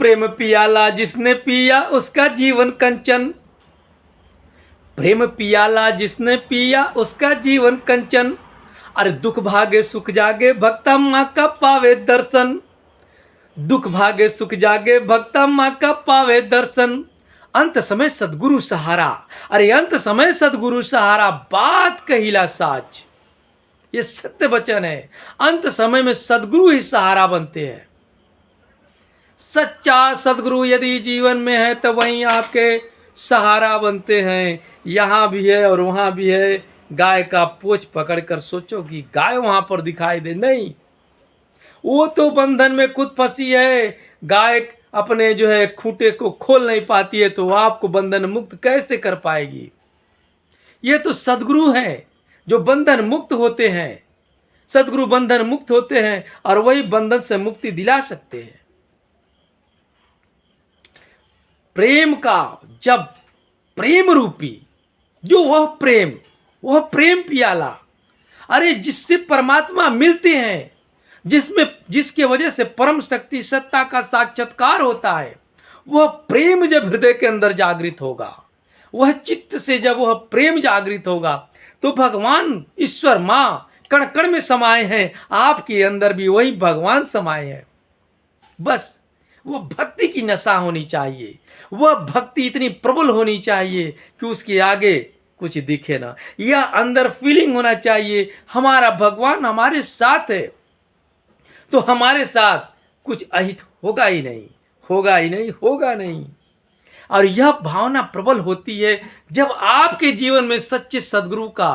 प्रेम पियाला जिसने पिया उसका जीवन कंचन। प्रेम पियाला जिसने पिया उसका जीवन कंचन। अरे दुख भागे सुख जागे भक्ता माँ का पावे दर्शन। दुख भागे सुख जागे भक्ता माँ का पावे दर्शन। अंत समय सदगुरु सहारा। अरे अंत समय सदगुरु सहारा, बात कहिला साच। ये सत्य वचन है। अंत समय में सदगुरु ही सहारा बनते हैं। सच्चा सदगुरु यदि जीवन में है तो वहीं आपके सहारा बनते हैं। यहाँ भी है और वहाँ भी है। गाय का पूंछ पकड़कर सोचो कि गाय वहाँ पर दिखाई दे, नहीं, वो तो बंधन में खुद फंसी है। गाय अपने जो है खूंटे को खोल नहीं पाती है, तो आपको बंधन मुक्त कैसे कर पाएगी। ये तो सदगुरु हैं जो बंधन मुक्त होते हैं। सदगुरु बंधन मुक्त होते हैं और वही बंधन से मुक्ति दिला सकते हैं। प्रेम का जब प्रेम रूपी जो वह प्रेम पियाला, अरे जिससे परमात्मा मिलते हैं, जिसके वजह से परम शक्ति सत्ता का साक्षात्कार होता है, वह प्रेम जब हृदय के अंदर जागृत होगा, वह चित्त से जब वह प्रेम जागृत होगा, तो भगवान ईश्वर माँ कण कण में समाये हैं। आपके अंदर भी वही भगवान समाये हैं। बस वो भक्ति की नशा होनी चाहिए। वह भक्ति इतनी प्रबल होनी चाहिए कि उसके आगे कुछ दिखे ना। यह अंदर फीलिंग होना चाहिए, हमारा भगवान हमारे साथ है तो हमारे साथ कुछ अहित होगा ही नहीं, होगा ही नहीं, होगा नहीं। और यह भावना प्रबल होती है जब आपके जीवन में सच्चे सदगुरु का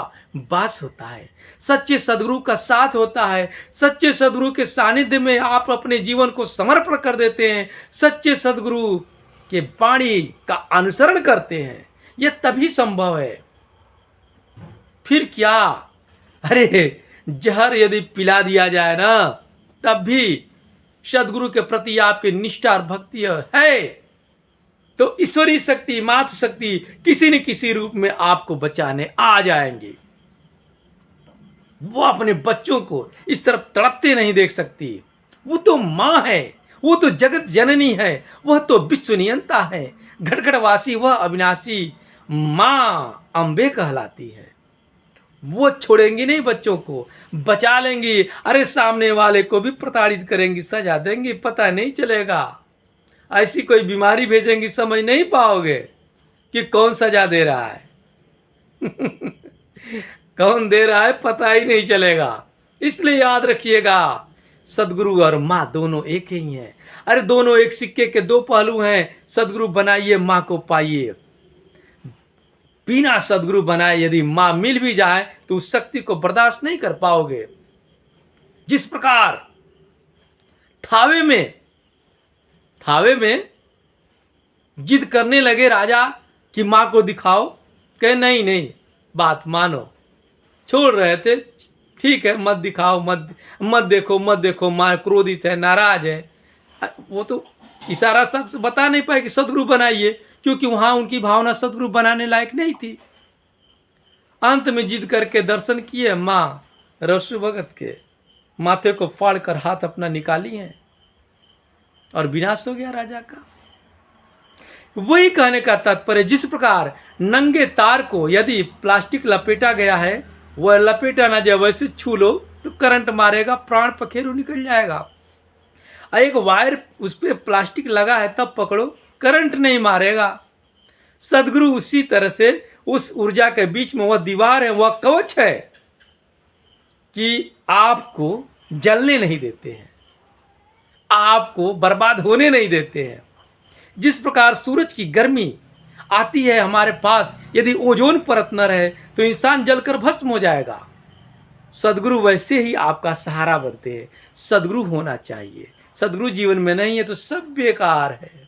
वास होता है, सच्चे सदगुरु का साथ होता है, सच्चे सदगुरु के सानिध्य में आप अपने जीवन को समर्पण कर देते हैं, सच्चे सदगुरु के वाणी का अनुसरण करते हैं। यह तभी संभव है। फिर क्या, अरे जहर यदि पिला दिया जाए ना, तब भी सदगुरु के प्रति आपकी निष्ठा और भक्ति है तो ईश्वरीय शक्ति, मातृ शक्ति किसी न किसी रूप में आपको बचाने आ जाएंगे। वो अपने बच्चों को इस तरफ तड़पते नहीं देख सकती। वो तो माँ है, वो तो जगत जननी है, वह तो विश्व नियंता है, घटघटवासी वह अविनाशी माँ अम्बे कहलाती है। वो छोड़ेंगी नहीं, बच्चों को बचा लेंगी। अरे सामने वाले को भी प्रताड़ित करेंगी, सजा देंगी, पता नहीं चलेगा। ऐसी कोई बीमारी भेजेंगी, समझ नहीं पाओगे कि कौन सजा दे रहा है कौन दे रहा है पता ही नहीं चलेगा। इसलिए याद रखिएगा, सदगुरु और माँ दोनों एक ही हैं। अरे दोनों एक सिक्के के दो पहलू हैं। सदगुरु बनाइए, माँ को पाइए। बिना सदगुरु बनाए यदि माँ मिल भी जाए तो उस शक्ति को बर्दाश्त नहीं कर पाओगे। जिस प्रकार थावे में जिद करने लगे राजा कि माँ को दिखाओ, कहे नहीं बात मानो, छोड़ रहे थे, ठीक है मत दिखाओ, मत देखो, माँ क्रोधित है, नाराज है। वो तो इशारा सब बता नहीं पाए कि सदगुरु बनाइए, क्योंकि वहां उनकी भावना सदगुरु बनाने लायक नहीं थी। अंत में जिद करके दर्शन किए, माँ रसु भगत के माथे को फाड़ कर हाथ अपना निकाली है और विनाश हो गया राजा का। वही कहने का तात्पर्य, जिस प्रकार नंगे तार को यदि प्लास्टिक लपेटा गया है, वह लपेटा ना जाए, वैसे छू लो तो करंट मारेगा, प्राण पखेरु निकल जाएगा। एक वायर उस पर प्लास्टिक लगा है तब पकड़ो, करंट नहीं मारेगा। सदगुरु उसी तरह से उस ऊर्जा के बीच में वह दीवार है, वह कवच है कि आपको जलने नहीं देते हैं, आपको बर्बाद होने नहीं देते हैं। जिस प्रकार सूरज की गर्मी आती है हमारे पास, यदि ओजोन परत न रहे तो इंसान जलकर भस्म हो जाएगा। सदगुरु वैसे ही आपका सहारा बनते हैं। सदगुरु होना चाहिए। सदगुरु जीवन में नहीं है तो सब बेकार है।